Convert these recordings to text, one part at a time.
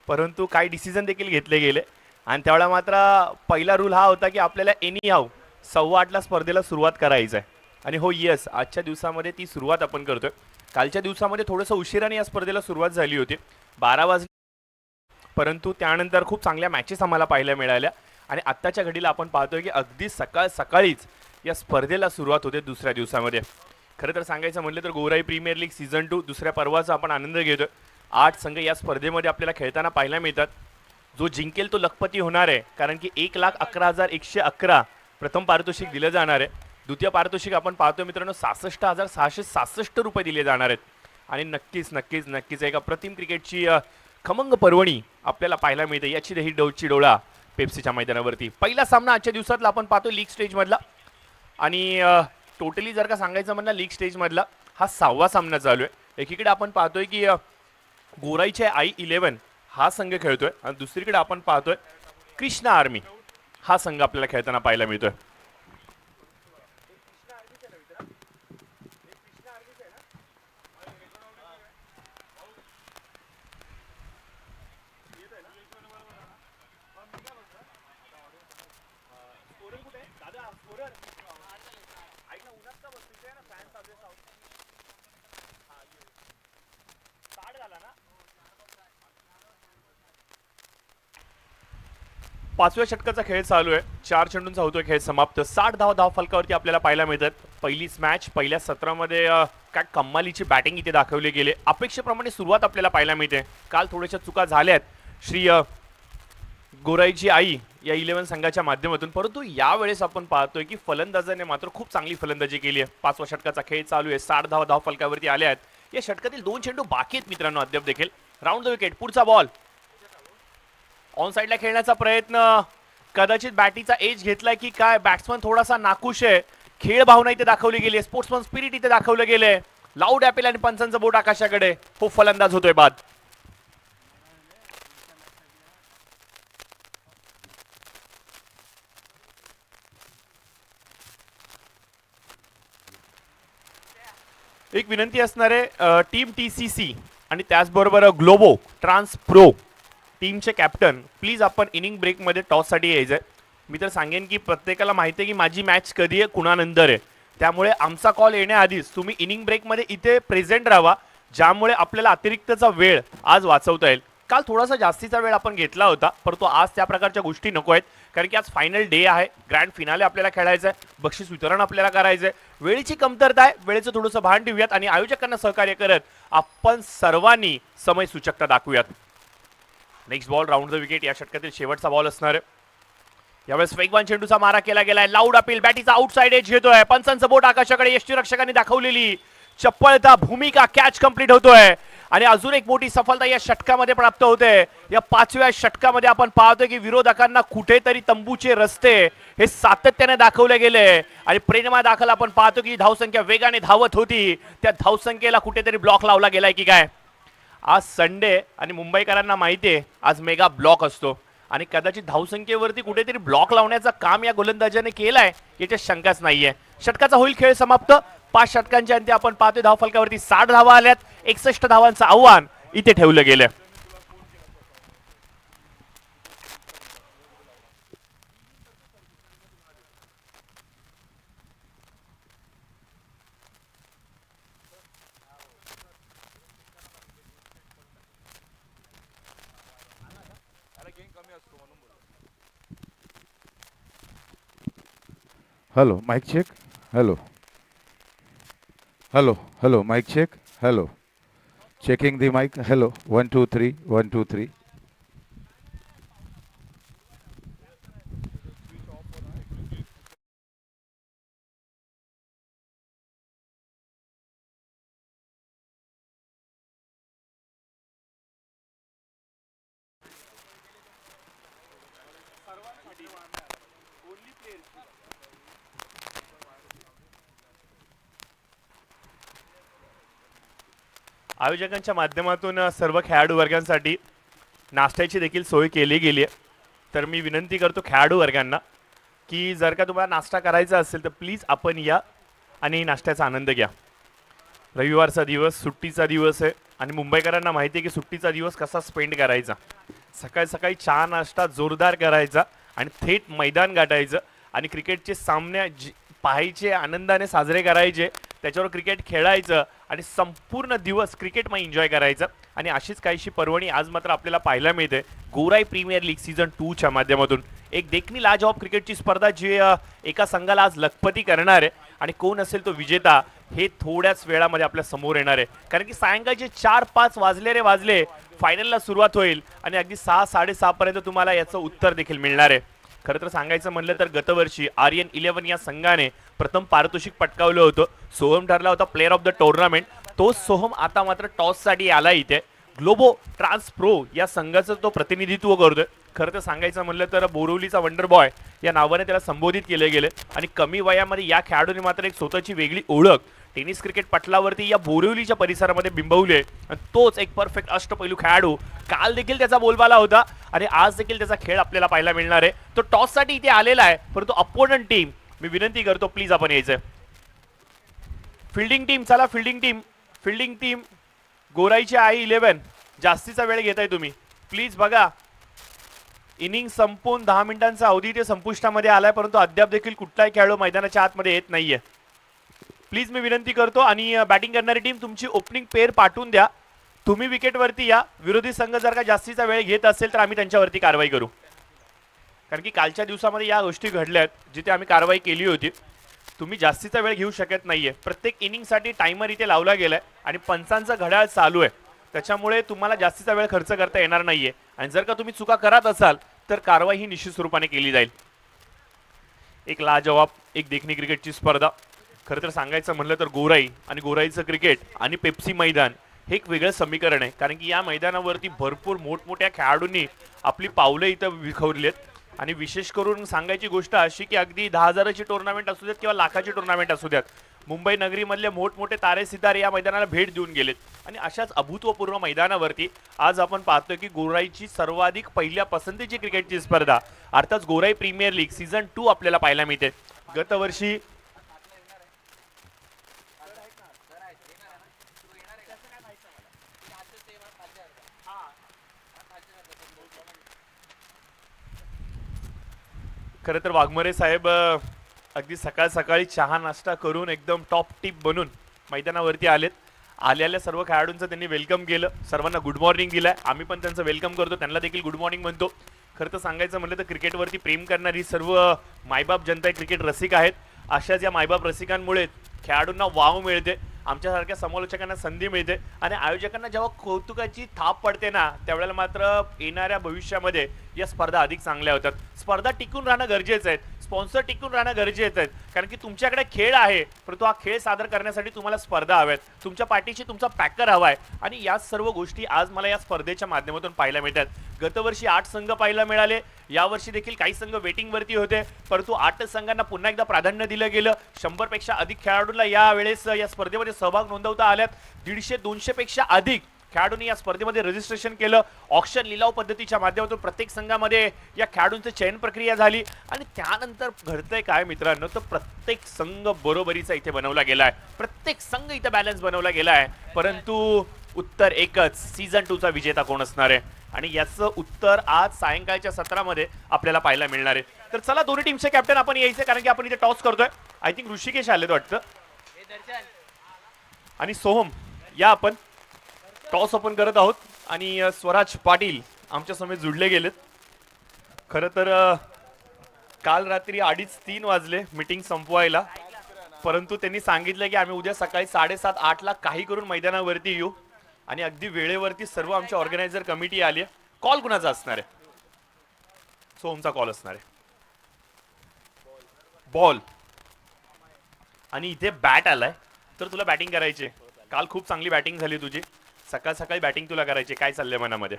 परंतु काही डिसिजन देखील घेतले गेले आणि त्यावेळेला मात्र पहिला रूल हा होता की आपल्याला एनी हाऊ 8:15ला स्पर्धेला सुरुवात करायचं आहे. आणि हो येस, आजच्या दिवसामध्ये ती सुरुवात आपण करतोय. कालच्या दिवसामध्ये थोडंसं उशिराने या स्पर्धेला सुरुवात झाली होती, 12 वाजले, परंतु त्यानंतर खूप चांगल्या मॅचेस आम्हाला पाहायला मिळाल्या आणि आत्ताच्या घडीला आपण पाहतोय की अगदी सकाळीच या स्पर्धेला सुरुवात होते दुसऱ्या दिवसामध्ये. खरं तर सांगायचं म्हटलं तर गोराई प्रीमियर लीग सीझन 2 दुसऱ्या पर्वाचा आपण आनंद घेतोय. 8 संघ या स्पर्धेमध्ये आपल्याला खेळताना पाहायला मिळतात. जो जिंकेल तो लखपती होणार आहे, कारण की 1,11,111 प्रथम पारितोषिक दिलं जाणार आहे. द्वितीय पारितोषिक आपण पाहतोय मित्रांनो 66,667 रुपये दिले जाणार आहेत. आणि नक्कीच नक्कीच नक्कीच एका प्रतिम क्रिकेटची खमंग पर्वणी आपल्याला पाहायला मिळते. याची ही डोळची डोळा पेप्सीच्या मैदानावरती. पहिला सामना आजच्या दिवसातला आपण पाहतो लीग स्टेजमधला. आणि टोटली जर का सांगायचं म्हणलं लीग स्टेजमधला हा 6वा सामना चालू आहे. एकीकडे आपण पाहतोय की गोराईचे I11 हा संघ खेळतोय आणि दुसरीकडे आपण पाहतोय कृष्णा आर्मी हा संघ आपल्याला खेळताना पाहायला मिळतोय. पाचव्या षटकाचा खेळ चालू आहे. 4 चेंडूंचा होतोय खेळ समाप्त. 60 धाव फलकावरती आपल्याला पाहायला मिळतात. पहिलीच मॅच पहिल्या सत्रामध्ये काय कमालीची बॅटिंग इथे दाखवली गेली. अपेक्षेप्रमाणे सुरुवात आपल्याला पाहायला मिळते. काल थोड्याशा चुका झाल्यात श्री गोराईची आई या 11 संघाच्या माध्यमातून, परंतु यावेळेस आपण पाहतोय की फलंदाजाने मात्र खूप चांगली फलंदाजी केली आहे. 5व्या षटकाचा खेळ चालू आहे. 60 धाव फलकावरती आल्या आहेत. या षटकातील 2 चेंडू बाकी आहेत मित्रांनो अद्याप देखील. राऊंड द विकेट, पुढचा बॉल ऑन साइडला खेळण्याचा प्रयत्न. कदाचित बॅटीचा एज घेतलाय की काय, बॅट्समन थोडासा नाखुश आहे. खेळ भावना इथे दाखवली गेली, स्पोर्ट्समन स्पिरिट इथे दाखवलं गेले. लाऊड ॲपेल आणि पंचांचं बोट आकाशाकडे. हो फलंदाज होतोय बाद. एक विनंती असणार आहे टीम TCC आणि त्याचबरोबर ग्लोबो ट्रान्स प्रो टीमचे कॅप्टन, प्लीज आपण इनिंग ब्रेकमध्ये टॉससाठी यायचं. मी तर सांगेन की प्रत्येकाला माहिती आहे की माझी मॅच कधी आहे, कुणानंतर आहे. त्यामुळे आमचा कॉल येण्याआधीच तुम्ही इनिंग ब्रेकमध्ये इथे प्रेझेंट राहा, ज्यामुळे आपल्याला अतिरिक्तचा वेळ आज वाचवता येईल. काल थोडासा जास्तीचा वेळ आपण घेतला होता, परंतु आज त्या प्रकारच्या गोष्टी नको आहेत, कारण की आज फायनल डे आहे. ग्रँड फिनाले आपल्याला खेळायचं आहे, बक्षीस वितरण आपल्याला करायचं आहे. वेळेची कमतरता आहे, वेळेचं थोडंसं भान ठेवूयात आणि आयोजकांना सहकार्य करत आपण सर्वांनी समय सूचकता दाखवूयात. Next ball round the wicket, या षटकातील शेवटचा बॉल असणार आहे. यावेळेस वेगवान चेंडूचा मारा केला गेलाय. लाऊड अपील, बॅटीचा आउटसाइड एज घेतोय. पंचांचं बोट आकाशाकडे. यष्टीरक्षकांनी दाखवलेली चप्पळता भूमिका कॅच कंप्लीट होतोय आणि अजून एक मोठी सफलता या षटकामध्ये प्राप्त होते. या 5व्या षटकामध्ये आपण पाहतोय की विरोधकांना कुठेतरी तंबूचे रस्ते हे सातत्याने दाखवले गेले आणि प्रेरणा दाखल आपण पाहतो की धावसंख्या वेगाने धावत होती. त्या धावसंख्येला कुठेतरी ब्लॉक लावला गेलाय की काय. आज संडे आणि मुंबईकरांना माहिती आहे आज मेगा ब्लॉक असतो आणि कदाचित धावसंख्येवरती कुठेतरी ब्लॉक लावण्याचं काम या गोलंदाजाने केलंय याच्यात शंकाच नाहीये. षटकाचा होईल खेळ समाप्त. 5 षटकांच्या अंती आपण पाहतोय धावफलकावरती 60 धावा आल्यात. 61 धावांचं आव्हान इथे ठेवलं गेलं. Hello, mic check. Hello. Hello, hello, mic check. Hello. Checking the mic. Hello. 1 2 3 1 2 3. आयोजकांच्या माध्यमातून सर्व खेळाडू वर्गांसाठी नाश्त्याची देखील सोय केली गेली आहे. तर मी विनंती करतो खेळाडू वर्गांना की जर का तुम्हाला नाश्ता करायचा असेल तर प्लीज आपण या आणि नाश्त्याचा आनंद घ्या. रविवारचा दिवस, सुट्टीचा दिवस आहे आणि मुंबईकरांना माहिती आहे की सुट्टीचा दिवस कसा स्पेंड करायचा. सकाळी सकाळी चहा नाश्ता जोरदार करायचा आणि थेट मैदान गाठायचं आणि क्रिकेटचे सामने पाहायचे, आनंदाने साजरे करायचे, त्याच्यावर क्रिकेट खेळायचं आणि संपूर्ण दिवस क्रिकेटमध्ये एन्जॉय करायचं. आणि अशीच काहीशी पर्वणी आज मात्र आपल्याला पाहायला मिळते गोराई प्रीमियर लीग सीझन 2च्या माध्यमातून. एक देखणी लाजवाब क्रिकेटची स्पर्धा जी एका संघाला आज लखपती करणार आहे आणि कोण असेल तो विजेता हे थोड्याच वेळामध्ये आपल्या समोर येणार आहे. कारण की सायंकाळचे 4-5 वाजले फायनलला सुरुवात होईल आणि अगदी 6-6:30 पर्यंत तुम्हाला याचं उत्तर देखील मिळणार आहे. खरं तर सांगायचं म्हणलं तर गतवर्षी आर्यन 11 या संघाने प्रथम पारितोषिक पटकावलं होतं. सोहम ठरला होता प्लेअर ऑफ द टुर्नामेंट. तोच सोहम आता मात्र टॉससाठी आला इथे. ग्लोबो ट्रान्स प्रो या संघाचं तो प्रतिनिधित्व करतोय. खरं तर सांगायचं म्हणलं तर बोरिवलीचा वंडर बॉय या नावाने त्याला संबोधित केले गेले आणि कमी वयामध्ये या खेळाडूने मात्र एक स्वतःची वेगळी ओळख टेनिस क्रिकेट पटलावरती या बोरिवलीच्या परिसरामध्ये बिंबवली आहे. आणि तोच एक परफेक्ट अष्टपैलू खेळाडू. काल देखील त्याचा बोलबाला होता आणि आज देखील त्याचा खेळ आपल्याला पाहायला मिळणार आहे. तो टॉससाठी इथे आलेला आहे, परंतु अपोनंट टीम मी विनंती करतो प्लीज आपण यायचं. फिल्डिंग टीम, चला फिल्डिंग टीम गोराईची आई 11 जास्तीचा वेळ घेताय तुम्ही प्लीज. बघा इनिंग संपून 10 मिनिटांचा अवधी ते संपुष्टामध्ये आलाय, परंतु अद्याप देखील कुठलाही खेळाडू मैदानाच्या आतमध्ये येत नाहीये. प्लीज मी विनंती करतो. आणि बॅटिंग करणारी टीम तुमची ओपनिंग पेअर पाठवून द्या. तुम्ही विकेटवरती या. विरोधी संघ जर का जास्तीचा वेळ घेत असेल तर आम्ही त्यांच्यावरती कारवाई करू. कारण की कालच्या दिवसामध्ये या गोष्टी घडल्यात जिथे आम्ही कारवाई केली होती. तुम्ही जास्तीचा वेळ घेऊ शकत नाहीये. प्रत्येक इनिंगसाठी टायमर इथे लावला गेलाय आणि पंचांचा घड्याळ चालू आहे. त्याच्यामुळे तुम्हाला जास्तीचा वेळ खर्च करता येणार नाहीये आणि जर का तुम्ही चुका करत असाल तर कारवाई ही निश्चित स्वरूपाने केली जाईल. एक लाजवाब एक देखणी क्रिकेटची स्पर्धा. खरं तर सांगायचं म्हणलं तर गोराई आणि गोराईचं क्रिकेट आणि पेप्सी मैदान हे एक वेगळं समीकरण आहे. कारण की या मैदानावरती भरपूर मोठमोठ्या खेळाडूंनी आपली पावलं इथं विखवली आहेत. आणि विशेष करून सांगायची गोष्ट अशी की अगदी 10,000ची टुर्नामेंट असू देत किंवा लाखाची टुर्नामेंट असू द्यात, मुंबई नगरीमधले मोठमोठे तारे सितारे या मैदानाला भेट देऊन गेलेत. आणि अशाच अभूतपूर्व मैदानावरती आज आपण पाहतोय की गोराईची सर्वाधिक पहिल्या पसंतीची क्रिकेटची स्पर्धा अर्थात गोराई प्रीमियर लीग सीझन 2 आपल्याला पाहायला मिळते. गतवर्षी खरं तर वाघमरे साहेब अगदी सकाळ सकाळी चहा नाश्ता करून एकदम टॉप टिप बनून मैदानावरती आलेत. आलेल्या सर्व खेळाडूंचं त्यांनी वेलकम केलं, सर्वांना गुड मॉर्निंग दिलाय. आम्ही पण त्यांचं वेलकम करतो, त्यांना देखील गुड मॉर्निंग म्हणतो. खरं तर सांगायचं म्हटलं तर क्रिकेटवरती प्रेम करणारी सर्व मायबाप जनता क्रिकेट रसिक आहेत. अशाच या मायबाप रसिकांमुळे खेळाडूंना वाव मिळते, आमच्यासारख्या समालोचकांना संधी मिळते आणि आयोजकांना जेव्हा कौतुकाची थाप पडते ना त्यावेळेला मात्र येणाऱ्या भविष्यामध्ये या स्पर्धा अधिक चांगल्या होतात. स्पर्धा टिकून राहणं गरजेचं आहे, स्पॉन्सर टिकून राहणं गरजेचं आहे. कारण की तुमच्याकडे खेळ आहे परंतु हा खेळ सादर करण्यासाठी तुम्हाला स्पर्धा हव्यात, तुमच्या पाठीशी तुमचा पॅकर हवा आहे. आणि या सर्व गोष्टी आज मला या स्पर्धेच्या माध्यमातून पाहायला मिळतात. गतवर्षी 8 संघ पाहायला मिळाले, यावर्षी देखील काही संघ वेटिंगवरती होते, परंतु 8 संघांना पुन्हा एकदा प्राधान्य दिलं गेलं. 100 पेक्षा अधिक खेळाडूंना यावेळेस या स्पर्धेमध्ये सहभाग नोंदवता आल्यात. 150-200 पेक्षा अधिक खेळाडूंनी या स्पर्धेमध्ये रजिस्ट्रेशन केलं. ऑक्शन लिलाव पद्धतीच्या माध्यमातून प्रत्येक संघामध्ये या खेळाडूंची चयन प्रक्रिया झाली. आणि त्यानंतर घडतंय काय मित्रांनो, तर प्रत्येक संघ बरोबरीचा इथे बनवला गेलाय, प्रत्येक संघ इथे बॅलन्स बनवला गेलाय. परंतु उत्तर एकच, सीझन 2चा विजेता कोण असणार आहे आणि याचं उत्तर आज सायंकाळच्या सत्रामध्ये आपल्याला पाहायला मिळणार आहे. तर चला दोन्ही टीमचे कॅप्टन आपण यायचे, कारण की आपण इथे टॉस करतोय. आय थिंक ऋषिकेश आलेत वाटतं आणि सोहम या आपण टॉस ओपन करत आहोत. आणि स्वराज पाटील आमच्या समेत जुडले गेलेत. खरं तर काल रात्री 2:30-3 वाजले मीटिंग संपवायला, परंतु त्यांनी सांगितलं की आम्ही उद्या सकाळी 7:30-8ला काही करून मैदानावरती येऊ. आणि अगदी वेळेवरती सर्व आमच्या ऑर्गनायझर कमिटी आली आहे. कॉल कुणाचा असणार आहे? सोहमचा कॉल असणार आहे. बॉल आणि इथे बॅट आलाय, तर तुला बॅटिंग करायची. काल खूप चांगली बॅटिंग झाली तुझी, सकाळ सकाळी बॅटिंग तुला करायची. काय चाललंय मनामध्ये?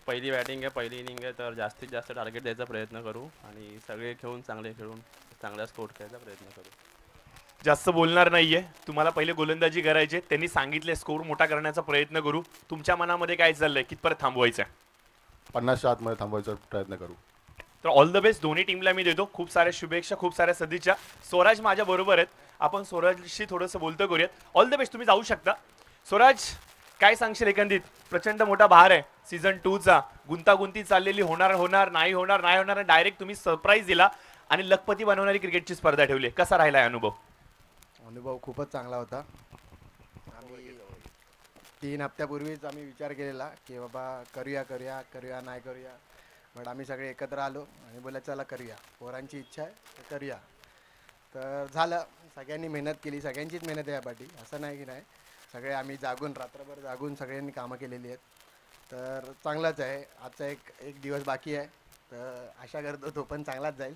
पहिली बॅटिंग आहे, पहिली इनिंग आहे, तर जास्तीत जास्त टार्गेट द्यायचा प्रयत्न करू आणि सगळे खेळून चांगले खेळून चांगला स्कोर करायचा प्रयत्न करू. जास्त बोलणार नाहीये, तुम्हाला पहिले गोलंदाजी करायची. त्यांनी सांगितले स्कोर मोठा करण्याचा प्रयत्न करू. तुमच्या मनामध्ये काय चाललंय, कितपर्यंत थांबवायचं? 50च्या आतमध्ये थांबवायचा प्रयत्न करू. तर ऑल द बेस्ट दोन्ही टीमला मी देतो. खूप साऱ्या शुभेच्छा, खूप साऱ्या सदिच्छा. स्वराज माझ्या बरोबर आहेत आपण स्वराजशी थोडंसं बोलतो करूयात. ऑल द बेस्ट, तुम्ही जाऊ शकता. स्वराज, काय सांगशील एकंदरीत? प्रचंड मोठा भार आहे सीझन 2चा, गुंतागुंती चाललेली, होणार होणार नाही होणार नाही होणार, डायरेक्ट तुम्ही सरप्राईज दिला आणि लखपती बनवणारी क्रिकेटची स्पर्धा ठेवली. कसा राहिला अनुभव? अनुभव खूपच चांगला होता. आम्ही 3 हप्त्यापूर्वीच आम्ही विचार केलेला की बाबा करूया करूया करूया नाही करूया, बट आम्ही सगळे एकत्र आलो आणि बोला चला करूया, पोरांची इच्छा आहे तर करूया. तर झालं, सगळ्यांनी मेहनत केली, सगळ्यांचीच मेहनत आहे या पाठी, असं नाही की नाही. सगळे आम्ही जागून, रात्रभर जागून सगळ्यांनी कामं केलेली आहेत. तर चांगलाच आहे. आजचा एक दिवस बाकी आहे, तर आशा करतो तो पण चांगलाच जाईल.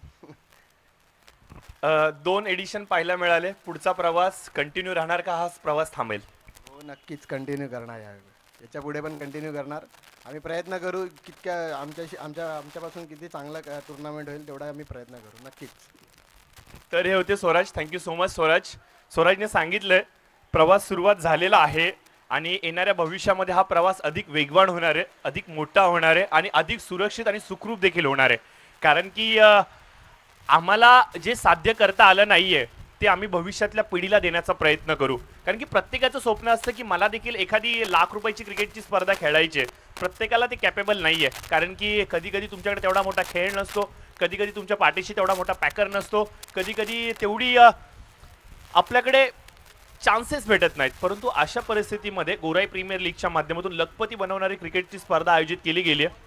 2 एडिशन पाहायला मिळाले. पुढचा प्रवास कंटिन्यू राहणार का हा प्रवास थांबेल? हो, नक्कीच कंटिन्यू करणार याच्या पुढे पण कंटिन्यू करणार. आम्ही प्रयत्न करू कितक्या आमच्यापासून किती चांगलं टुर्नामेंट होईल तेवढा आम्ही प्रयत्न करू नक्कीच. तर हे होते Swaraj. Thank you so much Swaraj. स्वराजने सांगितलंय प्रवास सुरुवात झालेला आहे आणि येणाऱ्या भविष्यामध्ये हा प्रवास अधिक वेगवान होणार आहे, अधिक मोठा होणार आहे आणि अधिक सुरक्षित आणि सुखरूप देखील होणार आहे. कारण की आम्हाला जे साध्य करता आलं नाहीये ते आम्ही भविष्यातल्या पिढीला देण्याचा प्रयत्न करू. कारण की प्रत्येकाचं स्वप्न असतं की मला देखील एखादी ₹1,00,000ची क्रिकेटची स्पर्धा खेळायची आहे. प्रत्येकाला ते कॅपेबल नाही आहे. कारण की कधी कधी तुमच्याकडे तेवढा मोठा खेळ नसतो, कधी कधी तुमच्या पाठीशी तेवढा मोठा पॅकर नसतो, कधी कधी तेवढी आपल्याकडे चान्सेस भेटत नाहीत. परंतु अशा परिस्थितीमध्ये गोराई प्रीमियर लीगच्या माध्यमातून लखपती बनवणारी क्रिकेटची स्पर्धा आयोजित केली गेली आहे.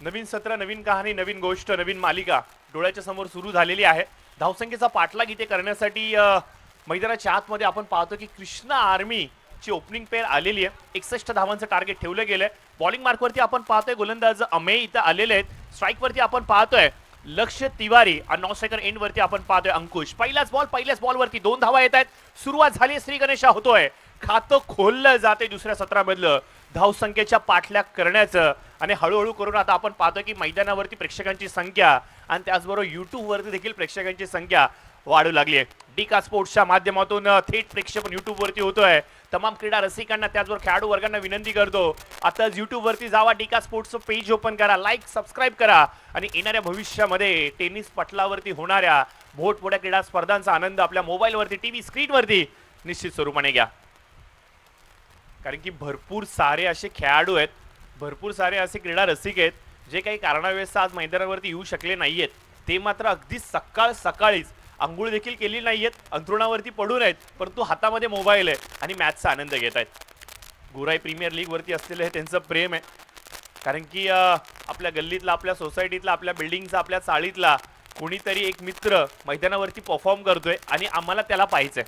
नवीन सत्र, नवीन कहाणी, नवीन गोष्ट, नवीन मालिका डोळ्याच्या समोर सुरू झालेली आहे. धावसंख्येचा पाठलाग इथे करण्यासाठी मैदानाच्या आतमध्ये आपण पाहतो की कृष्णा आर्मीची ओपनिंग पेअर आलेली आहे. 61 धावांचं टार्गेट ठेवलं गेलंय. बॉलिंग मार्कवरती आपण पाहतोय गोलंदाज अमेय इथं आलेले आहेत. स्ट्राईकवरती आपण पाहतोय लक्ष तिवारी आणि 9 सेकंड एंड वरती आपण पाहतोय अंकुश. पहिल्याच बॉलवरती 2 धावा येत आहेत. सुरुवात झाली, श्री गणेशा होतोय, खातं खोललं जाते दुसऱ्या सत्रामधलं धावसंख्येच्या पाठलाग करण्याचं. आणि हळूहळू करून आता आपण पाहतोय की मैदानावरती प्रेक्षकांची संख्या आणि त्याचबरोबर युट्यूबवरती देखील प्रेक्षकांची संख्या वाढू लागली आहे. डिका स्पोर्ट्सच्या माध्यमातून थेट प्रेक्षेपण युट्यूबवरती होतोय. तमाम क्रीडा रसिकांना त्याचबरोबर खेळाडू वर्गांना विनंती करतो, आताच युट्यूबवरती जावा, डिका स्पोर्ट्सचं पेज ओपन करा, लाईक सबस्क्राईब करा आणि येणाऱ्या भविष्यामध्ये टेनिस पटलावरती होणाऱ्या मोठमोठ्या क्रीडा स्पर्धांचा आनंद आपल्या मोबाईलवरती, टीव्ही स्क्रीनवरती निश्चित स्वरूपाने घ्या. कारण की भरपूर सारे असे खेळाडू आहेत, भरपूर सारे असे क्रीडा रसिक आहेत जे काही कारणाव्यस्त आज मैदानावरती येऊ शकले नाहीयेत. ते मात्र अगदी सकाळीच आंघोळ देखील केली नाहीयेत, अंथरुणावरती पडून आहेत, परंतु हातामध्ये मोबाईल आहे आणि मॅचचा आनंद घेत आहेत. गोराई प्रीमियर लीग वरती असलेलं हे त्यांचं प्रेम आहे. कारण की आपल्या गल्लीतला, आपल्या सोसायटीतला, आपल्या बिल्डिंगचा, आपल्या चाळीतला कोणीतरी एक मित्र मैदानावरती परफॉर्म करतोय आणि आम्हाला त्याला पाहायचंय.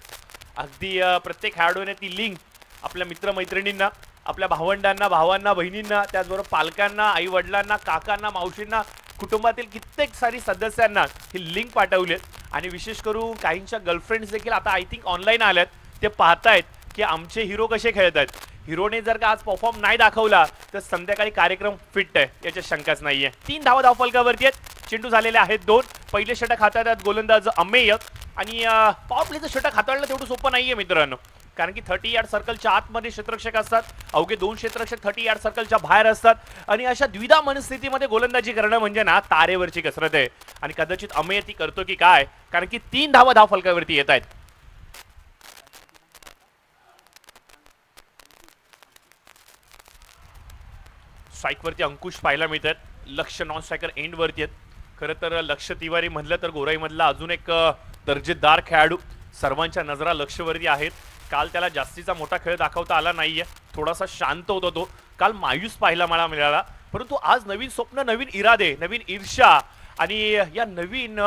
अगदी प्रत्येक खेळाडूने ती लिंक आपल्या मित्रमैत्रिणींना, आपल्या भावंडांना, भावांना, बहिणींना, त्याचबरोबर पालकांना, आई वडिलांना, काकांना, मावशींना, कुटुंबातील कित्येक सारी सदस्यांना ही लिंक पाठवली आणि विशेष करून काहींच्या गर्लफ्रेंड्स देखील आता आय थिंक ऑनलाईन आल्यात. ते पाहतायत की आमचे हिरो कसे खेळत आहेत. हिरोने जर का आज परफॉर्म नाही दाखवला तर संध्याकाळी कार्यक्रम फिट आहे याची शंकाच नाहीये. 3 धावा धावफलकावरती आहेत. चेंडू झालेले आहेत 2. पहिले षटक हाताळतात गोलंदाज अमेय आणि पॉवर प्लेचं षटक हाताळणं तेवढं सोपं नाहीये मित्रांनो. कारण की 30 यार्ड सर्कलच्या आतमध्ये क्षेत्ररक्षक असतात, अवघे 2 क्षेत्ररक्षक 30 यार्ड सर्कलच्या बाहेर असतात आणि अशा द्विधा मनस्थितीमध्ये गोलंदाजी करणं म्हणजे ना तारेवरची कसरत आहे. आणि कदाचित अमेय ती करतो की काय, कारण की 3 धावा धावफलकावरती येत आहेत. स्ट्राईकवरती अंकुश पाहायला मिळतात. लक्ष नॉन स्ट्रायकर एंड वरती आहेत. खरं तर लक्ष तिवारी म्हणलं तर गोराईमधला अजून एक दर्जेदार खेळाडू, सर्वांच्या नजरा लक्षवरती आहेत. काल त्याला जास्तीचा मोठा खेळ दाखवता आला नाहीये, थोडासा शांत होता तो. काल मायूस पाहायला मला मिळाला, परंतु आज नवीन स्वप्न, नवीन इरादे, नवीन ईर्ष्या आणि या नवीन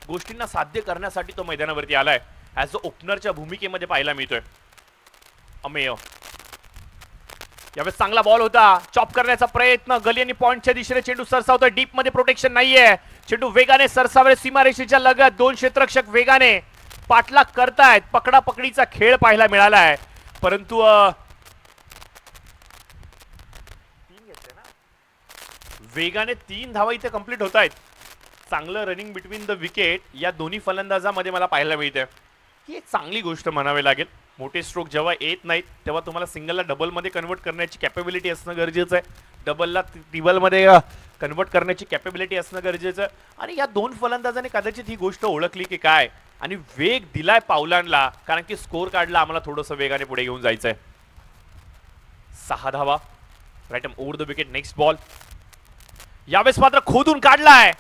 गोष्टींना साध्य करण्यासाठी तो मैदानावरती आलाय. ॲज अ ओपनरच्या भूमिकेमध्ये पाहायला मिळतोय अमेय. यावेळेस चांगला बॉल होता, चॉप करण्याचा प्रयत्न, गली आणि पॉइंटच्या दिशेने चेंडू सरसावतोय. डीप मध्ये प्रोटेक्शन नाहीये, चेंडू वेगाने सरसावे सीमारेषेच्या लगत. 2 क्षेत्ररक्षक वेगाने पाठलाग करतायत. पकडापकडीचा खेळ पाहायला मिळाला आहे, परंतु वेगाने 3 धावा इथे कंप्लीट होत आहेत. चांगलं रनिंग बिटवीन द विकेट या दोन्ही फलंदाजामध्ये मला पाहायला मिळते. ही एक चांगली गोष्ट म्हणावी लागेल. मोठे स्ट्रोक जेव्हा येत नाहीत तेव्हा तुम्हाला सिंगलला डबलमध्ये कन्वर्ट करण्याची कॅपेबिलिटी असणं गरजेचं आहे. डबलला ट्रिबलमध्ये कन्वर्ट करण्याची कॅपेबिलिटी असणं गरजेचं आहे. आणि या दोन फलंदाजाने कदाचित ही गोष्ट ओळखली की काय आणि वेग दिलाय पावलांना, कारण की स्कोर काढला आम्हाला थोडंसं वेगाने पुढे घेऊन जायचंय. 6 धावा right over the wicket. Next ball यावेळेस मात्र खोदून काढलाय.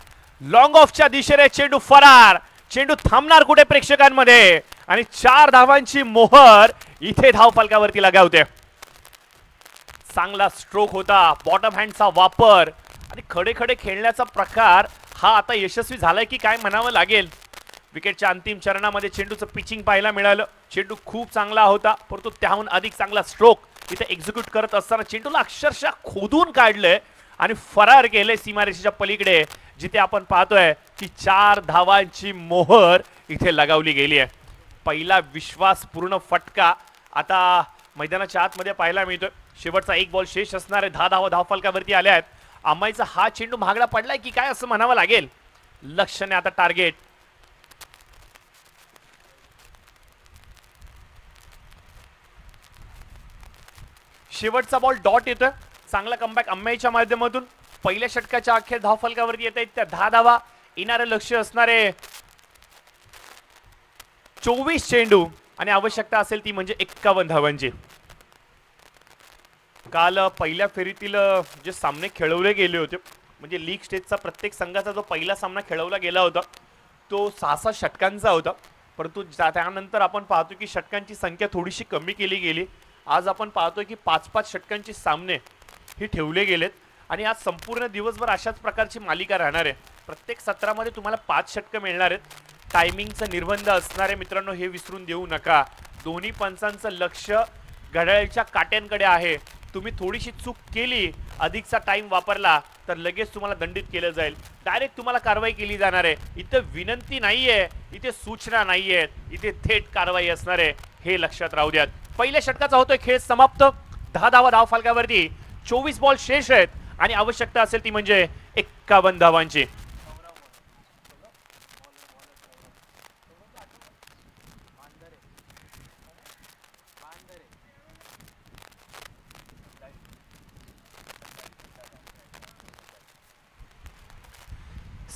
लॉंग ऑफच्या दिशेने चेंडू फरार. चेंडू थांबणार कुठे प्रेक्षकांमध्ये आणि 4 धावांची मोहर इथे धाव फलकावरती लगावते. चांगला स्ट्रोक होता, बॉटम हँडचा वापर आणि खडे खडे खेळण्याचा प्रकार हा आता यशस्वी झालाय की काय म्हणावं लागेल. विकेटच्या अंतिम चरणामध्ये चेंडूचं पिचिंग पाहायला मिळालं. चेंडू खूप चांगला होता, परंतु त्याहून अधिक चांगला स्ट्रोक इथे एक्झिक्यूट करत असताना चेंडूला अक्षरशः खोदून काढलंय आणि फरार केले सीमारेषेच्या पलीकडे, जिथे आपण पाहतोय की 4 धावांची मोहर इथे लगावली गेली आहे. पहिला विश्वासपूर्ण फटका आता मैदानाच्या आतमध्ये पाहायला मिळतोय. शेवटचा एक बॉल शेष असणारे 10 धावा धावफलकावरती आल्या आहेत. आम्हाईचा हा चेंडू महागडा पडलाय की काय असं म्हणावं लागेल. लक्षणे आता टार्गेट. शेवटचा बॉल डॉट येतोय. चांगला कमबॅक अम्माईच्या माध्यमातून. पहिल्या षटकाच्या अखेर धावफलकावरती येत आहेत त्या 10 धावा. येणारे लक्ष असणारे 24 चेंडू आणि आवश्यकता असेल ती म्हणजे 51 धावांची. काल पहिल्या फेरीतील जे सामने खेळवले गेले होते, म्हणजे लीग स्टेजचा प्रत्येक संघाचा जो पहिला सामना खेळवला गेला होता तो 6-6 षटकांचा होता. परंतु त्यानंतर आपण पाहतो की षटकांची संख्या थोडीशी कमी केली गेली. आज आपण पाहतोय की 5-5 षटकांचे सामने हे ठेवले गेलेत आणि आज संपूर्ण दिवसभर अशाच प्रकारची मालिका राहणार आहे. प्रत्येक सत्रामध्ये तुम्हाला 5 षटकं मिळणार आहेत. टायमिंगचं निर्बंध असणारे मित्रांनो हे विसरून देऊ नका. दोन्ही पंचांचं लक्ष घड्याळाच्या काट्यांकडे आहे. तुम्ही थोडीशी चूक केली, अधिकचा टाइम वापरला तर लगेच तुम्हाला दंडित केलं जाईल. डायरेक्ट तुम्हाला कारवाई केली जाणार आहे. इथं विनंती नाहीये, इथे सूचना नाहीयेत, इथे थेट कारवाई असणार आहे, हे लक्षात राहू द्यात. पहिल्या षटकाचा होतोय खेळ समाप्त. 10 धावा धाव फलकावरती. 24 बॉल शेष आहेत आणि आवश्यकता असेल ती म्हणजे 51 धावांची.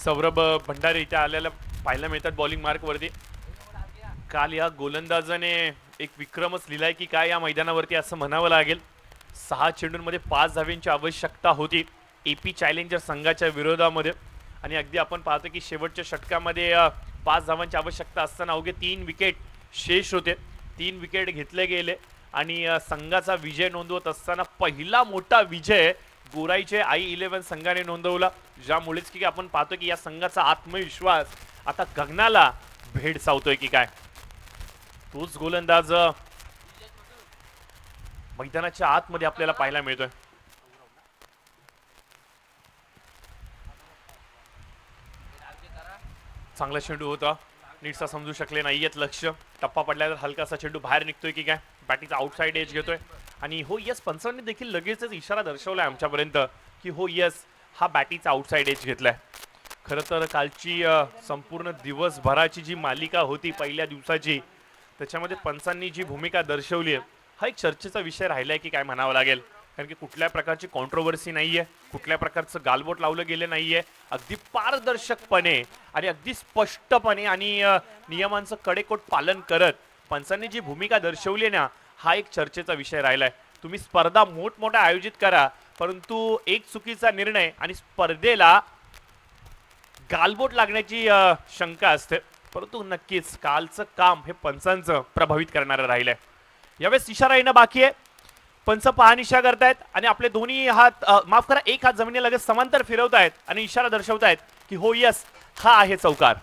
सौरभ भंडारे इथे आलेला पाहायला मिळतात बॉलिंग मार्कवरती. काल या गोलंदाजाने एक विक्रमच लिहिलाय की काय या मैदानावरती असं म्हणावं लागेल. 6 चेंडूंमध्ये 5 धावांची आवश्यकता होती एपी चॅलेंजर संघाच्या विरोधामध्ये आणि अगदी आपण पाहतो की शेवटच्या षटकामध्ये 5 धावांची आवश्यकता असताना अवघे 3 विकेट शेष होते. 3 विकेट घेतले गेले आणि संघाचा विजय नोंदवत असताना पहिला मोठा विजय गोराईचे I-11 संघाने नोंदवला, ज्यामुळेच की आपण पाहतो की या संघाचा आत्मविश्वास आता गगनाला भेडसावतोय की काय. तोच गोलंदाज मैदानाच्या आतमध्ये आपल्याला पाहायला मिळतोय. चांगला चेंडू होता, नीटसा समजू शकले नाहीयेत लक्ष. टप्पा पडल्यावर हलकासा चेंडू बाहेर निघतोय की काय. बॅटिंगचा आउटसाइड एज घेतोय आणि हो यस पंचांनी देखील लगेचच इशारा दर्शवलाय आमच्यापर्यंत की हो यस हा बॅटिंगचा आउटसाइड एज घेतलाय. खरं तर कालची संपूर्ण दिवसभराची जी मालिका होती पहिल्या दिवसाची, त्याच्यामध्ये पंचांनी जी भूमिका दर्शवली आहे हा एक चर्चेचा विषय राहिलाय की काय म्हणावं लागेल. कारण की कुठल्या प्रकारची कॉन्ट्रोवर्सी नाहीये, कुठल्या प्रकारचं गालबोट लावलं गेलं नाहीये. अगदी पारदर्शकपणे आणि अगदी स्पष्टपणे आणि नियमांचं कडेकोट पालन करत पंचांनी जी भूमिका दर्शवली ना, हा एक चर्चेचा विषय राहिलाय. तुम्ही स्पर्धा मोठमोठ्या आयोजित करा, परंतु एक चुकीचा निर्णय आणि स्पर्धेला गालबोट लागण्याची शंका असते. परंतु नक्कीच कालचं काम हे पंचांचं प्रभावित करणारं राहिलंय. यावेळेस इशारा येणं बाकी आहे. पंच पहानिशा करतायत आणि आपले दोन्ही हात माफ करा एक हात जमिनी लगेच समांतर फिरवतायत आणि इशारा दर्शवतायत की हो यस हा आहे चौकार.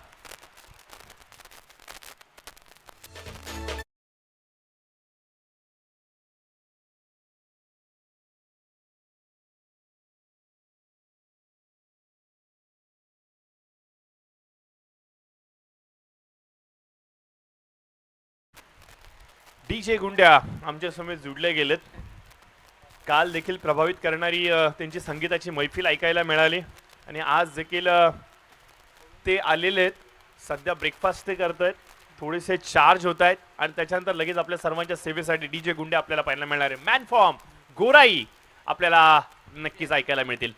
DJ गुंड्या आमच्या समेत जुडले गेलेत. काल देखील प्रभावित करणारी त्यांची संगीताची मैफिल ऐकायला मिळाली आणि आज देखील ते आलेले आहेत, सध्या ब्रेकफास्ट ते करतायत, थोडेसे चार्ज होत आहेत आणि त्याच्यानंतर लगेच आपल्या सर्वांच्या सेवेसाठी डीजे गुंडे आपल्याला पाहायला मिळणार आहे. मॅन फॉर्म गोराई आपल्याला नक्कीच ऐकायला मिळतील.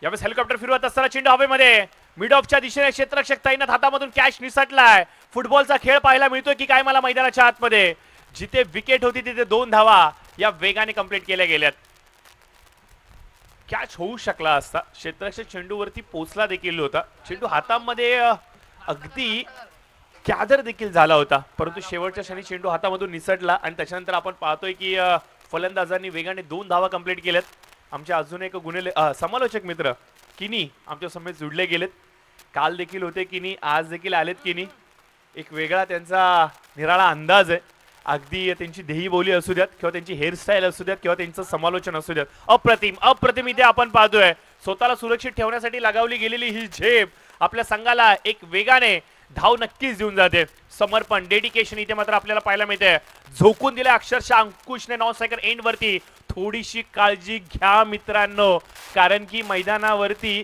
यावेळेस हेलिकॉप्टर फिरवत असताना चेंडू हवेमध्ये मिड ऑफच्या दिशेने क्षेत्ररक्षक ताईनाथ हातामधून कॅच निसटलाय. फुटबॉलचा खेळ पाहायला मिळतोय की काय मला मैदानाच्या आतमध्ये. जिथे विकेट होती तिथे 2 धावा या वेगाने कंप्लीट केल्या गेल्यात. कॅच होऊ शकला असता, क्षेत्ररक्षक चेंडूवरती पोचला देखील होता. चेंडू हातामध्ये अगदी गॅदर देखील झाला होता, परंतु शेवटच्या क्षणी चेंडू हातामधून निसटला आणि त्याच्यानंतर आपण पाहतोय की फलंदाजांनी वेगाने 2 धावा कंप्लीट केल्यात. आमचे अजून एक समालोचक मित्र किनी आमच्या समेत जुडले गेलेत. काल देखील होते किनी, आज देखील आलेत किनी. एक वेगळा त्यांचा निराळा अंदाज आहे. अगदी त्यांची देहीबोली असू द्यात किंवा त्यांची हेअरस्टाईल असू द्यात किंवा त्यांचं समालोचन असू द्यात, अप्रतिम अप्रतिम इथे आपण पाहतोय. स्वतःला सुरक्षित ठेवण्यासाठी लगावली गेलेली ही झेप आपल्या संघाला एक वेगाने धाव नक्कीच देऊन जाते. समर्पण, डेडिकेशन इथे मात्र आपल्याला पाहायला मिळते. झोकून दिले अक्षरशः अंकुशने नॉन स्ट्रायकर एंड वरती. थोडीशी काळजी घ्या मित्रांनो, कारण की मैदानावरती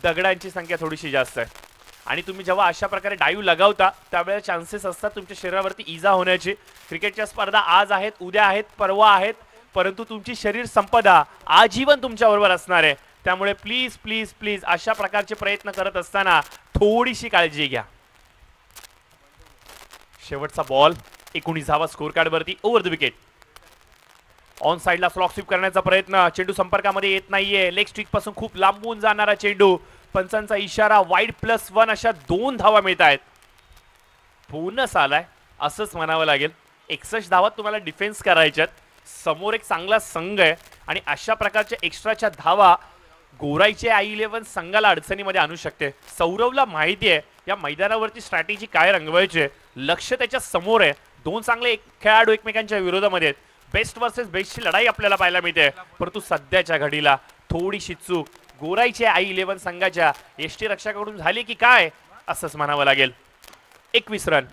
दगडांची संख्या थोडीशी जास्त आहे आणि तुम्ही जेव्हा अशा प्रकारे डाईव्ह लगावता त्यावेळेला चान्सेस असतात तुमच्या शरीरावरती इजा होण्याची. क्रिकेटच्या स्पर्धा आज आहेत, उद्या आहेत, परवा आहेत, परंतु तुमची शरीर संपदा आजीवन तुमच्याबरोबर असणार आहे. त्यामुळे प्लीज प्लीज प्लीज अशा प्रकारचे प्रयत्न करत असताना थोडीशी काळजी घ्या. शेवटचा बॉल 19वा स्कोर कार्ड वरती ओव्हर द विकेट. ऑन साइडला स्लॉक स्वीप करण्याचा प्रयत्न, चेंडू संपर्कामध्ये येत नाहीये. लेग स्ट्रिक पासून खूप लांबून जाणारा चेंडू. पंचांचा इशारा, वाईड +1 अशा 2 धावा मिळत आहेत. बोनस आलाय असंच म्हणावं लागेल. 61 धावात तुम्हाला डिफेन्स करायच्यात. समोर एक चांगला संघ आहे आणि अशा प्रकारच्या एक्स्ट्राच्या धावा गोराईचे i11 संघाला अडचणीमध्ये आणू शकते. सौरवला माहिती आहे या मैदानावरती स्ट्रॅटेजी काय रंगवायची आहे. लक्ष त्याच्या समोर आहे. 2 चांगले खेळाडू एकमेकांच्या विरोधामध्ये आहेत. बेस्ट वर्सेस बेस्टची लढाई आपल्याला पाहायला मिळते, परंतु सध्याच्या घडीला थोडीशी चूक गोराईच्या i11 संघाच्या यष्टी रक्षकाकडून झाली की काय असंच म्हणावं लागेल. 21 रन.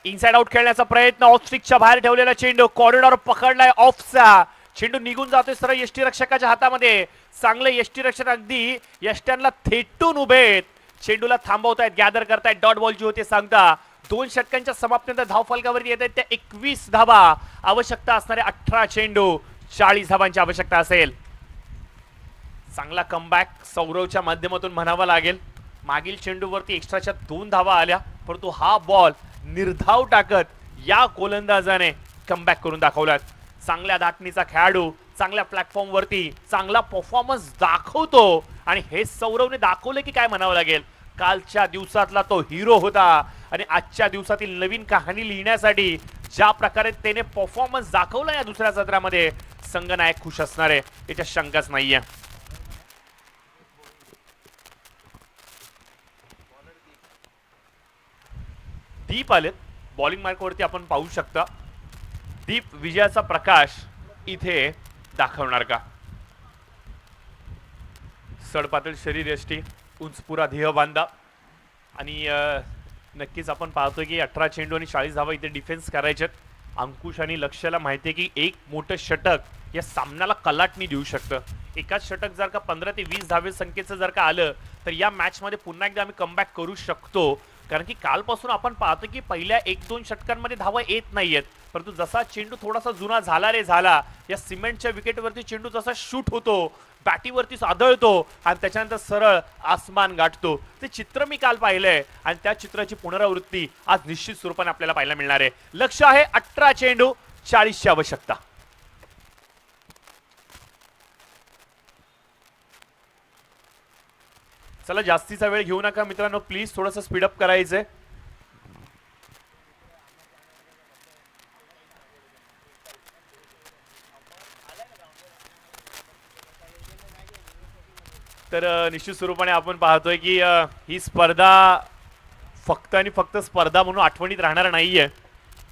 इनसाइड आउट खेळण्याचा प्रयत्न, ऑफ स्टिकच्या बाहेर ठेवलेला चेंडू, कॉरिडॉर पकडलाय ऑफचा. चेंडू निघून जातोय सरळ यष्टी रक्षकाच्या हातामध्ये. चांगले यष्टी रक्षक अगदी यष्ट्यांना थेटून उभे आहेत. चेंडूला थांबवतायत, गॅदर करतायत. डॉट बॉलची होते सांगता. 2 षटकांच्या समाप्तीनंतर धाव फलकावरती येत आहेत त्या 21 धावा. आवश्यकता असणारे 18 चेंडू, 40 धावांची आवश्यकता असेल. चांगला कमबॅक सौरवच्या माध्यमातून म्हणावा लागेल. मागील चेंडूवरती एक्स्ट्राच्या 2 धावा आल्या, परंतु हा बॉल निर्धाव टाकत या गोलंदाजाने कमबॅक करून दाखवला. चांगल्या धाटणीचा खेळाडू चांगल्या प्लॅटफॉर्मवरती चांगला परफॉर्मन्स दाखवतो आणि हे सौरवने दाखवले की काय म्हणावं लागेल. कालच्या दिवसातला तो हिरो होता आणि आजच्या दिवसातील नवीन कहाणी लिहिण्यासाठी ज्या प्रकारे त्याने परफॉर्मन्स दाखवला या दुसऱ्या सत्रामध्ये संघनायक खुश असणार आहे याच्यात शंकाच नाहीये. दीप आलेत बॉलिंग मार्कवरती, आपण पाहू शकता. दीप विजयाचा प्रकाश इथे दाखवणार का. सडपातळ शरीर यष्टी, उंचपुरा ध्येय बांधा आणि नक्कीच आपण पाहतोय की 18 चेंडू आणि 40 धावा इथे डिफेन्स करायच्यात. अंकुश आणि लक्ष्याला माहिती आहे की एक मोठं षटक या सामन्याला कलाटणी देऊ शकतं. एकाच षटक जर का 15 ते 20 धावे संख्येचं जर का आलं तर या मॅचमध्ये पुन्हा एकदा आम्ही कमबॅक करू शकतो. कारण की कालपासून आपण पाहतो की पहिल्या 1-2 षटकांमध्ये धावा येत नाहीयेत, परंतु जसा चेंडू थोडासा जुना झाला रे झाला, या सिमेंटच्या विकेटवरती चेंडू जसा शूट होतो, बॅटीवरती आदळतो आणि त्याच्यानंतर सरळ आसमान गाठतो, ते चित्र मी काल पाहिलंय आणि त्या चित्राची पुनरावृत्ती आज निश्चित स्वरूपाने आपल्याला पाहायला मिळणार आहे. लक्ष्य आहे 18 चेंडू, 40ची आवश्यकता. चला जास्तीचा वेळ घेऊ नका मित्रांनो, प्लीज थोडंसं स्पीडअप करायचंय. तर निश्चित स्वरूपाने आपण पाहतोय की ही स्पर्धा फक्त आणि फक्त स्पर्धा म्हणून आठवणीत राहणार नाहीये,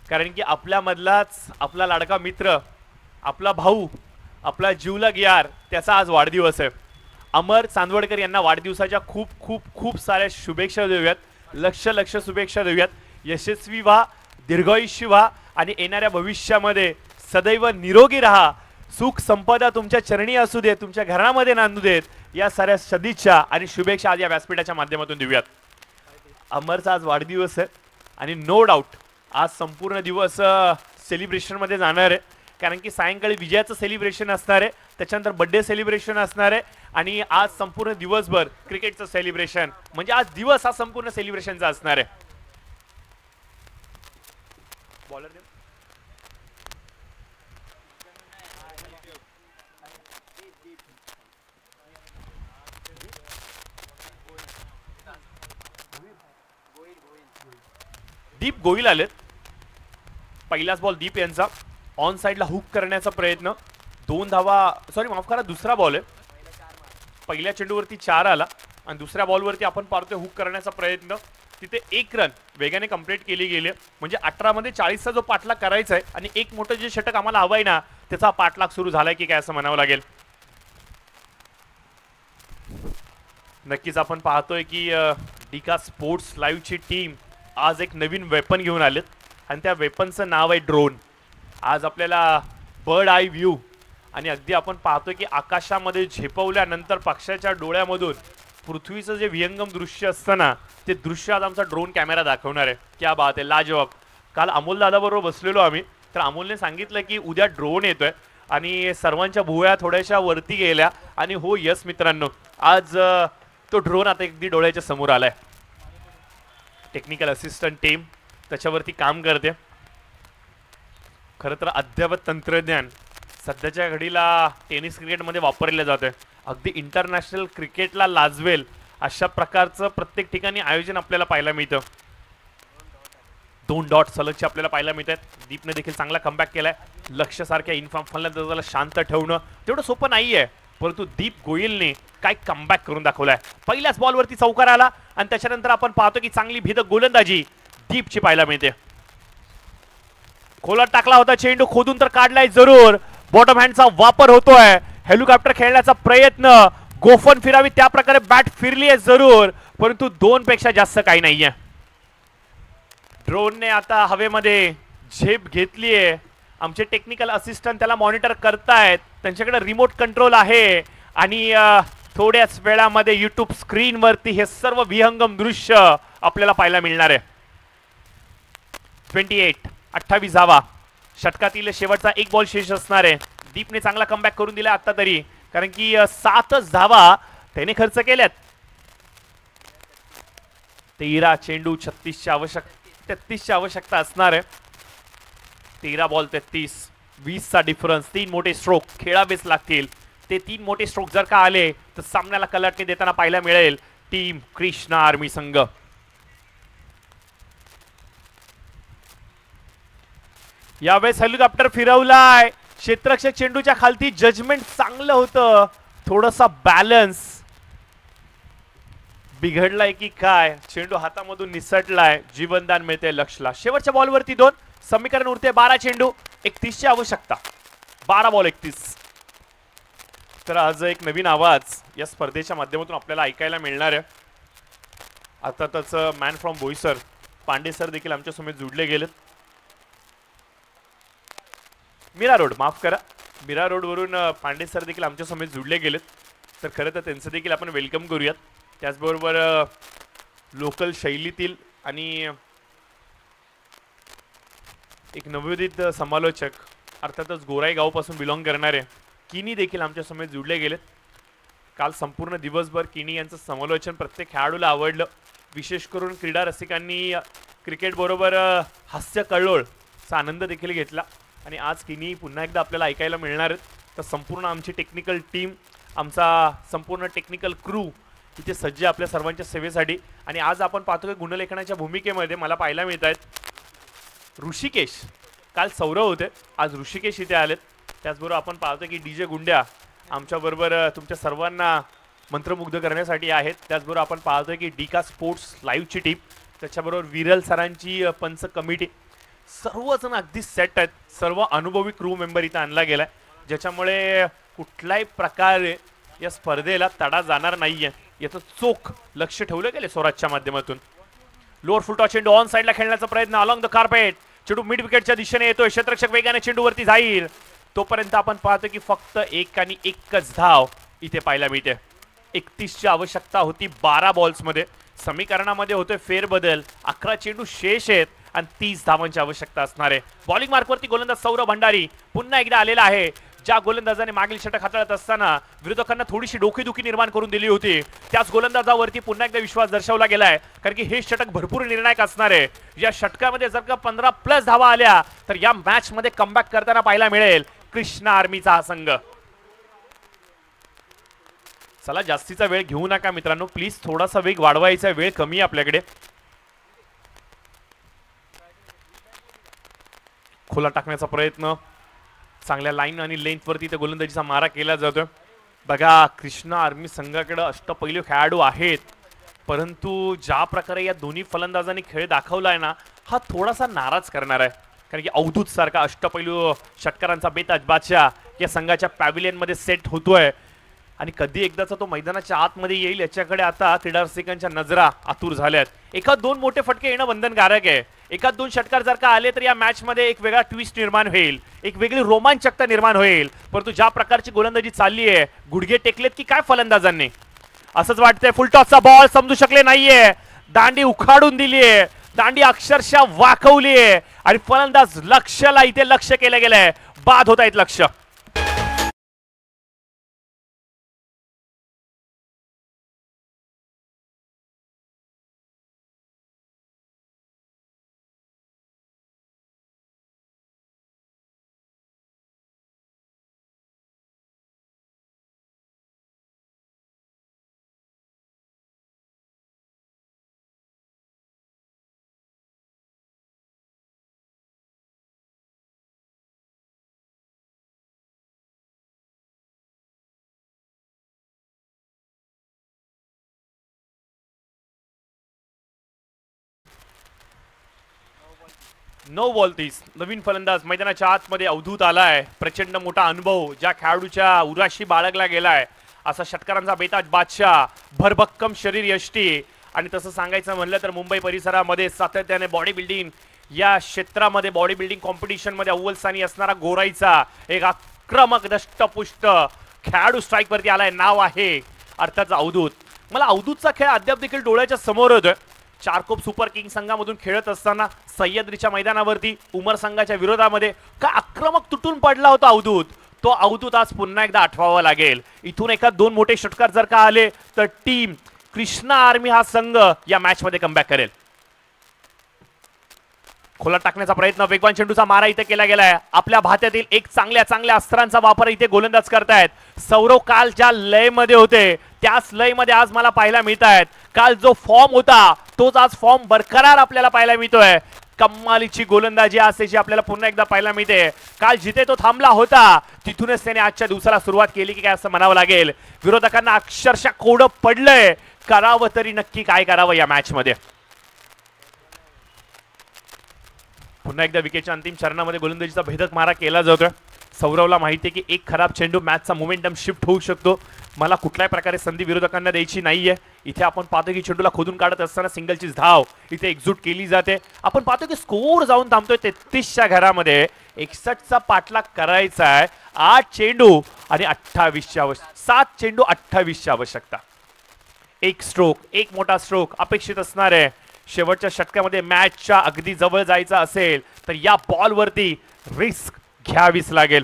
कारण की आपल्यामधलाच आपला लाडका मित्र, आपला भाऊ, आपला जीवलग यार, त्याचा आज वाढदिवस आहे. अमर चांदवडकर यांना वाढदिवसाच्या खूप खूप खूप साऱ्या शुभेच्छा देऊयात. लक्ष शुभेच्छा देऊयात. यशस्वी व्हा, दीर्घायुष्य व्हा आणि येणाऱ्या भविष्यामध्ये सदैव निरोगी राहा. सुख संपदा तुमच्या चरणी असू देत, तुमच्या घरामध्ये नांदू देत. या साऱ्या सदिच्छा आणि शुभेच्छा आज या व्यासपीठाच्या माध्यमातून देऊयात. अमरचा आज वाढदिवस आहे आणि नो डाऊट आज संपूर्ण दिवस सेलिब्रेशनमध्ये जाणार आहे, कारण की सायंकाळी विजयाचं सेलिब्रेशन असणार आहे, त्याच्यानंतर बड्डे सेलिब्रेशन असणार आहे आणि आज संपूर्ण दिवसभर क्रिकेटचं सेलिब्रेशन, म्हणजे आज दिवस हा संपूर्ण सेलिब्रेशनचा असणार आहे. बॉलर दे. दीप गोईल आलेत. पहिलाच बॉल दीप यांचा ऑन साइडला हुक करण्याचा प्रयत्न, 2 धावा, सॉरी माफ करा, दुसरा बॉल आहे. पहिल्या चेंडूवरती 4 आला आणि दुसऱ्या बॉलवरती आपण पाहतोय हुक करण्याचा प्रयत्न, तिथे 1 रन वेगाने कंप्लीट केली गेली. म्हणजे 18 मध्ये 40चा जो पाठलाग करायचा आहे आणि एक मोठं जे षटक आम्हाला हवंय ना, त्याचा पाठलाग सुरू झालाय की काय असं म्हणावं लागेल. नक्कीच आपण पाहतोय की डिका स्पोर्ट्स लाईव्हची टीम आज एक नवीन वेपन घेऊन आलेत आणि त्या वेपनचं नाव आहे ड्रोन. आज आपल्याला बर्ड आय व्ह्यू आणि अगदी आपण पाहतोय की आकाशामध्ये झेपवल्यानंतर पक्षाच्या डोळ्यामधून पृथ्वीचं जे विहंगम दृश्य असतं ना, ते दृश्य आज आमचा ड्रोन कॅमेरा दाखवणार आहे. क्या बात आहे, लाजवाब. काल अमोल दादाबरोबर बसलेलो आम्ही, तर अमोलने सांगितलं की उद्या ड्रोन येतोय आणि सर्वांच्या भुवया थोड्याशा वरती गेल्या आणि हो यस मित्रांनो, आज तो ड्रोन आता अगदी डोळ्याच्या समोर आलाय. टेक्निकल असिस्टंट टीम त्याच्यावरती काम करते. खरं तर अद्ययावत तंत्रज्ञान सध्याच्या घडीला टेनिस क्रिकेटमध्ये वापरले जाते. अगदी इंटरनॅशनल क्रिकेटला लाजवेल अशा प्रकारचं प्रत्येक ठिकाणी आयोजन आपल्याला पाहायला मिळतं. 2 डॉट सलगचे आपल्याला पाहायला मिळत आहेत. दीपने देखील चांगला कमबॅक केलाय. लक्ष सारख्या इन्फॉर्म फलंदाजाला शांत ठेवणं तेवढं सोपं नाहीये, परंतु दीप गोयलने काय कमबॅक करून दाखवलाय. पहिल्याच बॉलवरती चौकार आला आणि त्याच्यानंतर आपण पाहतो की चांगली भेदक गोलंदाजी दीपची पाहायला मिळते. खोलात टाकला होता चेंडू, खोदून तर काढलाय जरूर. बॉटम हँडचा वापर होतोय. हेलिकॉप्टर खेळण्याचा प्रयत्न, गोफन फिरावी त्या प्रकारे बॅट फिरली आहे जरूर, परंतु 2 पेक्षा जास्त काही नाहीये. ड्रोनने आता हवेमध्ये झेप घेतलीये. आमचे टेक्निकल असिस्टंट त्याला मॉनिटर करतायत. त्यांच्याकडे रिमोट कंट्रोल आहे आणि थोड्याच वेळामध्ये युट्यूब स्क्रीनवरती हे सर्व विहंगम दृश्य आपल्याला पाहायला मिळणार आहे. 28 धावा, षटकातील शेवटचा 1 बॉल शेष असणार आहे. दीपने चांगला कमबॅक करून दिला आता तरी, कारण की 7च धावा त्याने खर्च केल्यात. 13 चेंडू 33ची आवश्यकता असणार आहे. 13 बॉल 33, 20चा डिफरन्स. 3 मोठे स्ट्रोक खेळावेच लागतील. ते 3 मोठे स्ट्रोक जर का आले तर सामन्याला कलाटणी देताना पाहायला मिळेल टीम कृष्णा आर्मी संघ. यावेळेस हेलिकॉप्टर फिरवलाय. क्षेत्ररक्षक चेंडूच्या खालती जजमेंट चांगलं होतं, थोडासा बॅलन्स बिघडलाय की काय. चेंडू हातामधून निसटलाय. जीवनदान मिळते लक्षला. शेवटच्या बॉलवरती 2, समीकरण उरते 12 चेंडू 31ची आवश्यकता. 12 बॉल 31. तर आज एक नवीन आवाज या स्पर्धेच्या माध्यमातून आपल्याला ऐकायला मिळणार आहे. आता त्याचं man from Boisar Pandey sir देखील आमच्या समोर जुडले गेलेत. मीरा रोड, माफ करा, मीरा रोडवरून पांडे सर देखील आमच्या समोर जुडले गेलेत. तर खरं तर त्यांचं देखील आपण वेलकम करूयात. त्याचबरोबर लोकल शैलीतील आणि एक नवोदित समालोचक अर्थातच गोराई गावपासून बिलॉंग करणारे किनी देखील आमच्या समोर जुडले गेलेत. काल संपूर्ण दिवसभर किनी यांचं समालोचन प्रत्येक खेळाडूला आवडलं. विशेष करून क्रीडा रसिकांनी क्रिकेट बरोबर हास्य कल्लोळचा आनंद देखील घेतला आणि आज किनी पुन्हा एकदा आपल्याला ऐकायला मिळणार आहेत. तर संपूर्ण आमची टेक्निकल टीम, आमचा संपूर्ण टेक्निकल क्रू इथे सज्ज आपल्या सर्वांच्या सेवेसाठी. आणि आज आपण पाहतो की गुणलेखनाच्या भूमिकेमध्ये मला पाहायला मिळत आहेत ऋषिकेश. काल सौरव होते, आज ऋषिकेश इथे आलेत. त्याचबरोबर आपण पाहतो की DJ गुंड्या आमच्याबरोबर तुमच्या सर्वांना मंत्रमुग्ध करण्यासाठी आहेत. त्याचबरोबर आपण पाहतोय की डिका स्पोर्ट्स लाईव्हची टीम, त्याच्याबरोबर विरल सरांची पंच कमिटी, सर्वजण अगदी सेट आहेत. सर्व अनुभवी क्रू मेंबर इथं आणला गेलाय, ज्याच्यामुळे कुठल्याही प्रकारे या स्पर्धेला तडा जाणार नाहीये याचं चोख लक्ष ठेवलं गेले स्वराजच्या माध्यमातून. लोअर फुल टॉस चेंडू ऑन साइडला खेळण्याचा प्रयत्न अलॉंग द कार्पेट. चेंडू मिड विकेटच्या दिशेने येतोय. क्षेत्ररक्षक वेगाने चेंडूवरती जाईल. तोपर्यंत आपण पाहतो की फक्त 1 आणि 1च धाव इथे पाहायला मिळते. 31ची आवश्यकता होती 12 बॉल्समध्ये. समीकरणामध्ये होतोय फेरबदल. 11 चेंडू शेष आहेत आणि 30 धावांची आवश्यकता असणार आहे. बॉलिंग मार्कवरती गोलंदाज सौरभ भंडारी पुन्हा एकदा आलेला आहे. ज्या गोलंदाजाने मागील षटक हाताळत असताना विरोधकांना थोडीशी डोकेदुखी निर्माण करून दिली होती, त्याच गोलंदाजावरती पुन्हा एकदा विश्वास दर्शवला गेलाय, कारण की हे षटक भरपूर निर्णायक असणार आहे. या षटकामध्ये जर का 15+ धावा आल्या तर या मॅच मध्ये कमबॅक करताना पाहायला मिळेल कृष्णा आर्मीचा हा संघ. चला, जास्तीचा वेळ घेऊ नका मित्रांनो, प्लीज थोडासा वेग वाढवायचा, वेळ कमी आहे आपल्याकडे. खोला टाकण्याचा प्रयत्न, चांगल्या लाईन आणि लेंथ वरती त्या गोलंदाजीचा मारा केला जातोय. बघा, कृष्णा आर्मी संघाकडे अष्टपैलू खेळाडू आहेत, परंतु ज्या प्रकारे या दोन्ही फलंदाजांनी खेळ दाखवलाय ना, हा थोडासा नाराज करणार आहे. कारण की अवधूत सारखा अष्टपैलू षटकारांचा बेताज बादशाह या संघाच्या पॅव्हिलियन मध्ये सेट होतोय आणि कधी एकदाचा तो मैदानाच्या आतमध्ये येईल याच्याकडे आता क्रीडा रसिकांच्या नजरा आतुर झाल्यात. एखाद दोन मोठे फटके येणं बंधनकारक आहे. एखाद दोन षटकार जर का आले तर या मॅच मध्ये एक वेगळा ट्विस्ट निर्माण होईल, एक वेगळी रोमांचकता निर्माण होईल. परंतु ज्या प्रकारची गोलंदाजी चालली आहे, गुडघे टेकलेत की काय फलंदाजांनी, असंच वाटतंय. फुलटॉसचा बॉल समजू शकले नाहीये, दांडी उखाडून दिलीये, दांडी अक्षरशः वाकवलीये आणि फलंदाज लक्ष्याला इथे लक्ष केलं गेलंय. बाद होत आहेत लक्ष. No ball 30. नवीन फलंदाज मैदानाच्या आतमध्ये अवधूत आलाय. प्रचंड मोठा अनुभव ज्या खेळाडूच्या उराशी बाळगला गेलाय, असा षटकारांचा बेताज बादशाह, भरभक्कम शरीर यष्टी आणि तसं सांगायचं म्हणलं तर मुंबई परिसरामध्ये सातत्याने बॉडी बिल्डिंग या क्षेत्रामध्ये, बॉडी बिल्डिंग कॉम्पिटिशन मध्ये अव्वल स्थानी असणारा गोराईचा एक आक्रमक दष्टपुष्ट खेळाडू स्ट्राईक वरती आलाय. नाव आहे अर्थात अवधूत. मला अवधूतचा खेळ अद्याप देखील डोळ्याच्या समोर होतोय. चारकोप सुपर किंग संघामधून खेळत असताना सह्याद्रीच्या मैदानावरती उमर संघाच्या विरोधामध्ये काय आक्रमक तुटून पडला होता अवधूत. तो अवधूत आज पुन्हा एकदा आठवावा लागेल. इथून एखाद दोन मोठे षटकार जर का आले तर टीम कृष्णा आर्मी हा संघ या मॅच मध्ये कमबॅक करेल. खोला टाकण्याचा प्रयत्न, वेगवान चेंडूचा मारा इथे केला गेलाय. आपल्या भात्यातील एक चांगल्या अस्त्रांचा वापर इथे गोलंदाज करतायत. सौरव काल ज्या लय मध्ये होते त्याच लय मध्ये आज मला पाहायला मिळत आहेत. काल जो फॉर्म होता तोच आज फॉर्म बरकरार आपल्याला पाहायला मिळतोय. कम्मालीची गोलंदाजी आज त्याची आपल्याला पुन्हा एकदा पाहायला मिळते. काल जिथे तो थांबला होता तिथूनच त्याने आजच्या दिवसाला सुरुवात केली की काय असं म्हणावं लागेल. विरोधकांना अक्षरशः कोडं पडलंय, करावं तरी नक्की काय करावं या मॅच मध्ये. पुन्हा एकदा विकेटच्या अंतिम चरणामध्ये गोलंदाजीचा भेदक मारा केला जातोय. सौरवला माहिती आहे की एक खराब चेंडू मॅचचा मोमेंटम शिफ्ट होऊ शकतो. मला कुठल्याही प्रकारे संधी विरोधकांना द्यायची नाहीये. इथे आपण पाहतो की चेंडूला खोदून काढत असताना सिंगलचीच धाव इथे एक्झूट केली जाते. आपण पाहतो की स्कोर जाऊन थांबतोय 33च्या घरामध्ये. 61चा पाठलाग करायचा आहे. 8 चेंडू आणि 28ची आवश्यकता, 7 चेंडू 28ची आवश्यकता. एक स्ट्रोक, एक मोठा स्ट्रोक अपेक्षित असणार आहे. शेवटच्या षटकामध्ये मॅचच्या अगदी जवळ जायचं असेल तर या बॉलवरती रिस्क घ्यावीच लागेल.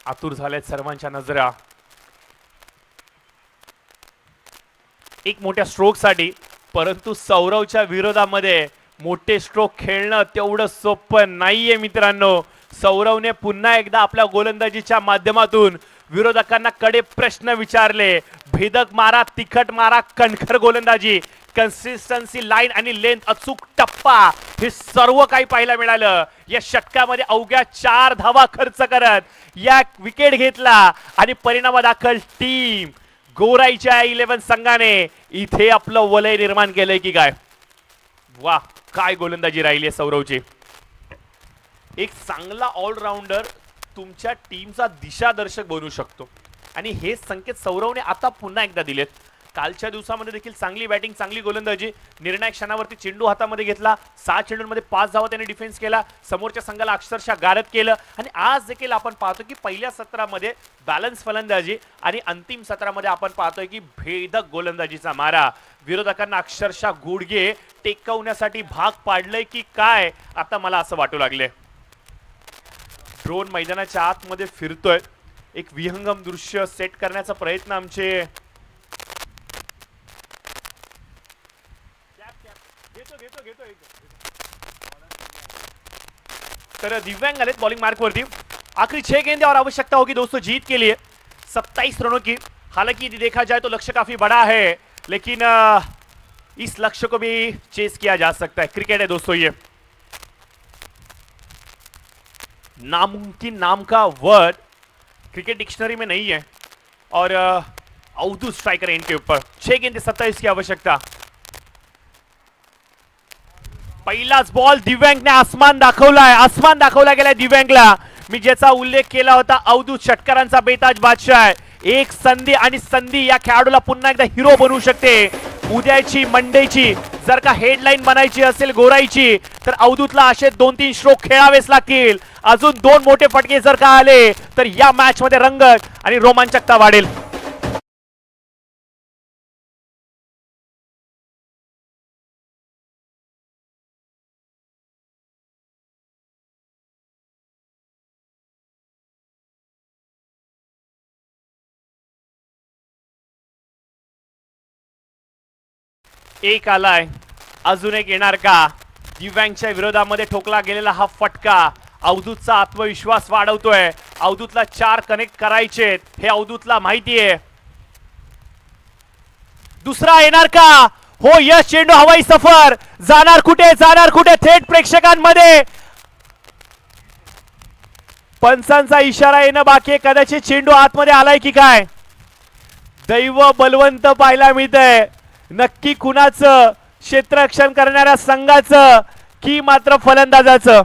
आतुर झाल्यात सर्वांच्या नजरा एक मोठ्या स्ट्रोक साठी. परंतु सौरवच्या विरोधामध्ये मोठे स्ट्रोक खेळणं तेवढं सोपं नाहीये मित्रांनो. सौरवने पुन्हा एकदा आपल्या गोलंदाजीच्या माध्यमातून विरोधकांना कडे प्रश्न विचारले. भेदक मारा, तिखट मारा, कणखर गोलंदाजी, कन्सिस्टन्सी, लाईन आणि लेंथ, अचूक टप्पा, हे सर्व काही पाहायला मिळालं. या षटकामध्ये अवघ्या 4 धावा खर्च करत या विकेट घेतला आणि परिणामदाखल टीम गोराईच्या 11 संघाने इथे आपलं वलय निर्माण केलंय की काय. वा, काय गोलंदाजी राहिली आहे सौरवची. एक चांगला ऑलराऊंडर तुमच्या टीमचा दिशादर्शक बनू शकतो आणि हे संकेत सौरवने आता पुन्हा एकदा दिलेत. कालच्या दिवसामध्ये देखील चांगली बॅटिंग, चांगली गोलंदाजी, निर्णायक क्षणावरती चेंडू हातामध्ये घेतला, 6 चेंडूंमध्ये 5 धावा त्याने डिफेन्स केला, समोरच्या संघाला अक्षरशः गारद केलं. आणि आज देखील आपण पाहतो की पहिल्या सत्रामध्ये बॅलन्स फलंदाजी आणि अंतिम सत्रामध्ये आपण पाहतोय की भेदक गोलंदाजीचा मारा, विरोधकांना अक्षरशः गुडघे टेकवण्यासाठी भाग पाडलंय की काय, आता मला असं वाटू लागले. ड्रोन मैदानाच्या आतमध्ये फिरतोय, एक विहंगम दृश्य सेट करण्याचा प्रयत्न आमचे तर दिव्यांग आलेत बॉलिंग मार्क वरती. आखिरी 6 गेंदे और आवश्यकता होगी दोस्तों जीत के लिए 27 रनों की. हालांकि देखा जाए तो लक्ष्य काफी बड़ा है, लेकिन इस लक्ष्य को भी चेस किया जा सकता है. क्रिकेट है दोस्तों, ये नामुमकिन नाम का वर्ड क्रिकेट डिक्शनरी में नहीं है. और अवधूत स्ट्राइकर है इनके ऊपर. 6 गेंदे 27 की आवश्यकता. पहिलाच बॉल दिव्यांगने आसमान दाखवलाय, आसमान दाखवला गेलाय दिव्यांगला. मी ज्याचा उल्लेख केला होता, अवधूत षटकारांचा बेताज बादशाह आहे. एक संधी आणि संधी या खेळाडूला पुन्हा एकदा हिरो बनवू शकते. उद्याची मंडेची जर का हेडलाईन बनायची असेल गोराईची, तर अवधूतला असे 2-3 स्ट्रोक खेळावेच लागतील. अजून 2 मोठे फटके जर का आले तर या मॅच मध्ये रंगत आणि रोमांचकता वाढेल. एक आलाय, अजून एक येणार का? दिव्यांगच्या विरोधामध्ये ठोकला गेलेला हा फटका अवधूतचा आत्मविश्वास वाढवतोय. अवधूतला 4 कनेक्ट करायचेत हे अवधूतला माहितीये. दुसरा येणार का? हो, यश चेंडू हवाई सफर जाणार कुठे, जाणार कुठे? थेट प्रेक्षकांमध्ये. पंचांचा इशारा येणं बाकी आहे. कदाचित चेंडू आतमध्ये आलाय की काय? दैव बलवंत पाहायला मिळतंय. नक्की कुणाचं? क्षेत्ररक्षण करणाऱ्या संघाचं की मात्र फलंदाजाचं?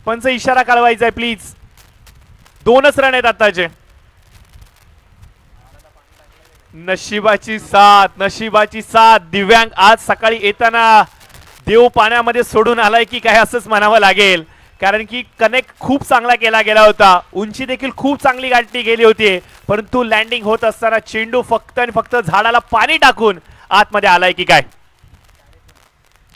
पंच इशारा कळवायचा आहे प्लीज. 2च रन आहेत आताचे. नशिबाची साथ, नशिबाची साथ. दिव्यांग आज सकाळी येताना देव पाण्यामध्ये सोडून आलाय की काय असंच म्हणावं लागेल. कारण की कनेक्ट खूप चांगला केला गेला होता, उंची देखील खूप चांगली गाठली गेली होती, परंतु लँडिंग होत असताना चेंडू फक्त आणि फक्त झाडाला पाणी टाकून आतमध्ये आलाय की काय?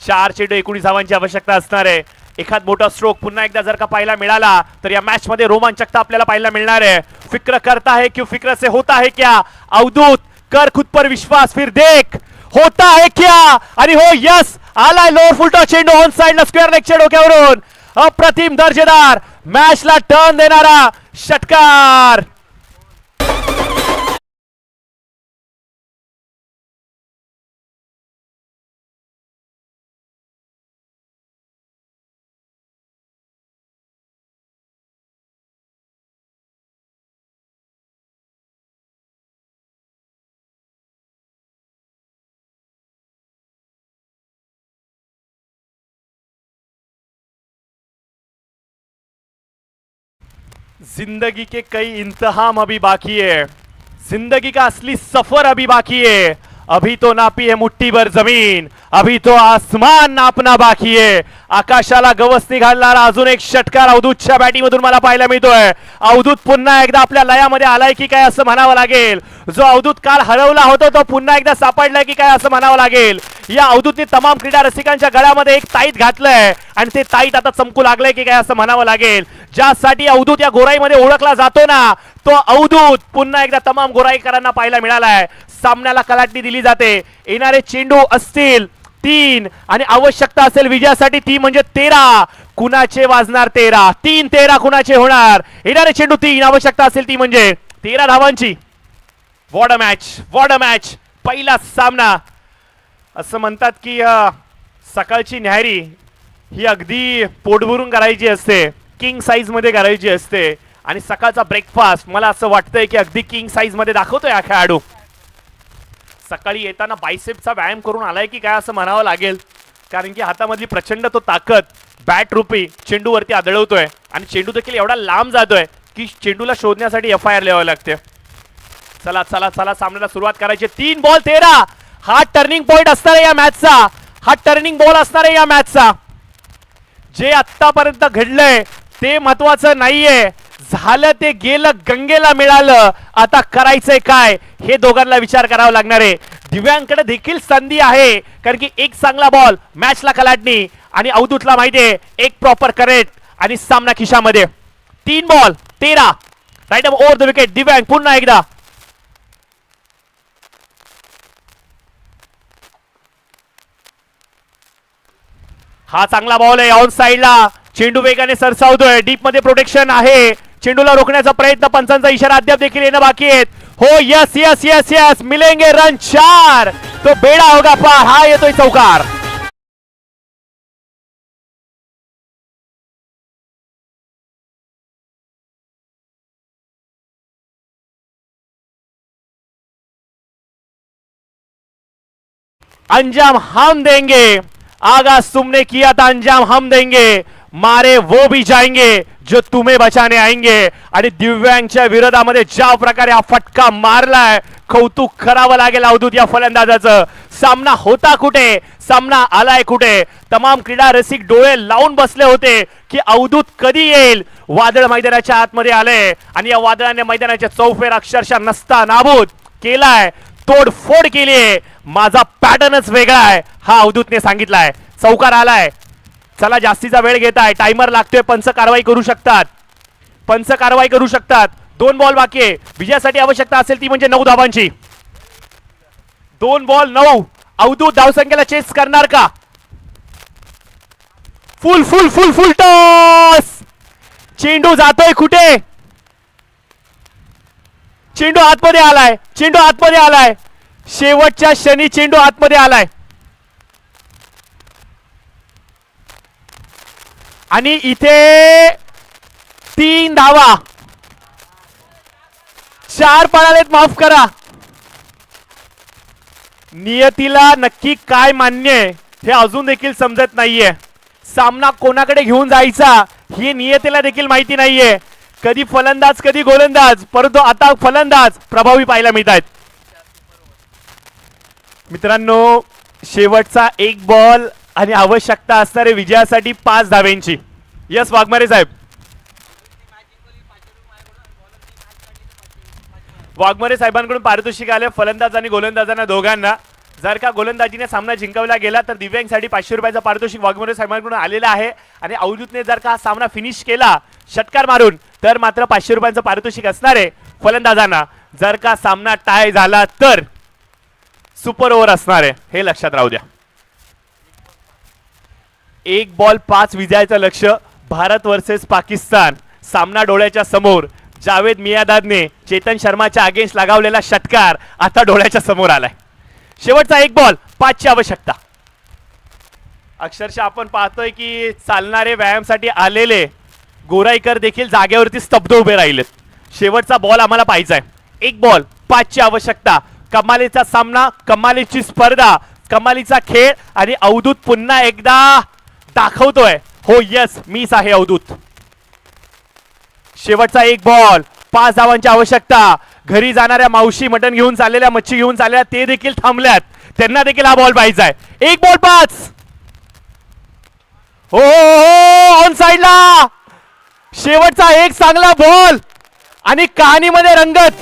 4 चेंडू 19 धावांची आवश्यकता असणार आहे. एखाद मोठा स्ट्रोक पुन्हा एकदा जर का पाहायला मिळाला तर या मॅच मध्ये रोमांचकता आपल्याला पाहायला मिळणार आहे. फिक्र करता है क्यों, फिक्र से होता है क्या? अवधूत कर खुद पर विश्वास, फिर देख होता है क्या. आणि हो, यस आलाय लोअर फुलटॉस चेंडू ऑन साइडला स्क्वेअर लेगच्या डोक्यावरून. अप्रतिम दर्जेदार मॅचला टर्न देणारा षटकार. जिंदगी के कई इंतहाम अभी बाकी है, जिंदगी का असली सफर अभी बाकी है. अभी तो नापी है मुट्ठी भर जमीन, अभी तो आसमान नापना बाकी है. आकाशाला गवसणी घालणारा अजून एक षटकार अवधूतच्या बॅटिंग मधून मला पाहायला मिळतोय. अवधूत पुन्हा एकदा आपल्या लयामध्ये आलाय की काय असं म्हणावं लागेल. जो अवधूत काल हरवला होता तो पुन्हा एकदा सापडलाय की काय असं म्हणावं लागेल. या अवधूतने तमाम क्रीडा रसिकांच्या गळ्यामध्ये एक ताईत घातलंय आणि ते ताईत आता चमकू लागलंय की काय असं म्हणावं लागेल. ज्यासाठी अवधूत या गोराईमध्ये ओळखला जातो ना, तो अवधूत पुन्हा एकदा तमाम गोराईकरांना पाहायला मिळालाय. सामन्याला कलाटणी दिली जाते. येणारे चेंडू असतील 3 आणि आवश्यकता असेल विजयासाठी ती म्हणजे 13. कुणाचे वाजणार 13? 3-13 कुणाचे होणार? येणारे चेंडू 3, आवश्यकता असेल ती म्हणजे 13 धावांची. What a match, what a match. पहिला सामना. असं म्हणतात की सकाळची न्याहारी ही अगदी पोटभरून करायची असते, किंग साईज मध्ये करायची असते, आणि सकाळचा ब्रेकफास्ट मला असं वाटतंय की अगदी किंग साईज मध्ये दाखवतोय हा खेळाडू. सकाळी येताना बायसेपचा व्यायाम करून आलाय की काय असं म्हणावं लागेल. कारण की हातामधली प्रचंड तो ताकद बॅट रूपी चेंडूवरती आदळवतोय आणि चेंडू देखील एवढा लांब जातोय की चेंडूला शोधण्यासाठी FIR लिहावं लागते. चला चला चला सामन्याला सुरुवात करायची. 3 बॉल 13. हा टर्निंग पॉइंट असणार आहे या मॅचचा. हा टर्निंग बॉल असणार आहे या मॅचचा. जे आतापर्यंत घडलंय ते महत्वाचं नाहीये, झालं ते गेलं, गंगेला मिळालं. आता करायचंय काय हे दोघांना विचार करावा लागणार आहे. दिव्यांकडे देखील संधी आहे, कारण की एक चांगला बॉल मॅचला कलाटणी आणि अवधूतला माहितीये एक प्रॉपर करेक्ट आणि सामना खिशामध्ये. 3 ball 13. Right up over the wicket. Divyang पुन्हा एकदा. हा चांगला बॉल आहे ऑन साइडला. चेंडू वेगाने सरसावतोय. डीप मध्ये प्रोटेक्शन आहे. चेंडूला रोखण्याचा प्रयत्न, पंचांचा इशारा अद्याप देखील येणं बाकी आहेत. हो यस यस यस यस मिलेंगे रन 4. तो बेडा होगा पार. हा येतोय चौकार. अंजाम हम देंगे. आगाज तुमने किया था, अंजाम हम देंगे. मारे वो भी जाएंगे जो तुम्हें बचाने आएंगे. आणि दिव्यांगच्या विरोधामध्ये ज्या प्रकारे हा फटका मारलाय, कौतुक करावं लागेल अवधूत या फलंदाजाचं. सामना होता कुठे, सामना आलाय कुठे. तमाम क्रीडा रसिक डोळे लावून बसले होते की अवधूत कधी येईल. वादळ मैदानाच्या आतमध्ये आले आणि या वादळाने मैदानाच्या चौफेर अक्षरशः नसता नाबूद केलाय, तोडफोड केलीये. माझा पॅटर्नच वेगळा आहे हा अवधूतने सांगितलाय. चौकार आलाय. चला जास्तीचा वेळ घेताय, टाइमर लागतोय. पंच कारवाई करू शकतात, पंच कारवाई करू शकतात. 2 बॉल बाकी आहे. विजयासाठी आवश्यकता असेल ती म्हणजे 9 धावांची. 2 बॉल 9. अवधूत धावसंख्येला चेस करणार का? फुल फुल फुल फुल टॉस. चेंडू जातोय कुठे? चेंडू आतमध्ये आलाय, चेंडू आतमध्ये आलाय. शेवटच्या क्षणी चेंडू आतमध्ये आलाय आणि इथे 3 धावा. 4 पळालेत, माफ करा. नियतीला नक्की काय मान्य आहे हे अजून देखील समजत नाहीये. सामना कोणाकडे घेऊन जायचा ही नियतीला देखील माहिती नाहीये. कधी फलंदाज कधी गोलंदाज, परंतु आता फलंदाज प्रभावी पाहायला मिळत आहेत. मित्रांनो, शेवटचा 1 बॉल आणि आवश्यकता असणारे विजयासाठी 5 धाव्यांची. यस वाघमारे साहेब. वाघमारे साहेबांकडून पारितोषिक आले फलंदाज आणि गोलंदाजांना दोघांना. जर का गोलंदाजीने सामना जिंकवला गेला तर दिव्यांगसाठी 500 रुपयाचं पारितोषिक वाघमारे साहेबांकडून आलेलं आहे. आणि अवधूतने जर का हा सामना फिनिश केला षटकार मारून तर मात्र 500 रुपयांचं पारितोषिक असणार आहे फलंदाजांना. जर का सामना टाय झाला तर सुपर ओव्हर असणार आहे, हे लक्षात राहू द्या. 1 बॉल 5 विजयाचं लक्ष. भारत वर्सेस पाकिस्तान. सामना डोळ्याच्या समोर. जावेद मियादादने चेतन शर्माच्या अगेन्स्ट लगावलेला षटकार आता डोळ्याच्या समोर आलाय. शेवटचा 1 बॉल 5 ची आवश्यकता. अक्षरशः आपण पाहतोय की चालणारे व्यायामसाठी आलेले गोराईकर देखील जागेवरती स्तब्ध उभे राहिलेत. शेवटचा बॉल आम्हाला पाहिजे आहे. 1 बॉल 5 ची आवश्यकता. कमालीचा सामना, कमालीची स्पर्धा, कमालीचा खेळ आणि अवधूत पुन्हा एकदा दाखवतोय हो यस मीच आहे अवधूत. शेवटचा 1 बॉल 5 धावांची आवश्यकता. घरी जाणाऱ्या मावशी मटण घेऊन चाललेल्या, मच्छी घेऊन चाललेल्या ते देखील थांबल्यात. त्यांना देखील हा बॉल पाहिजे आहे. 1 बॉल 5. हो ऑन साइडला. शेवटचा 1 चांगला बॉल आणि कहाणीमध्ये रंगत.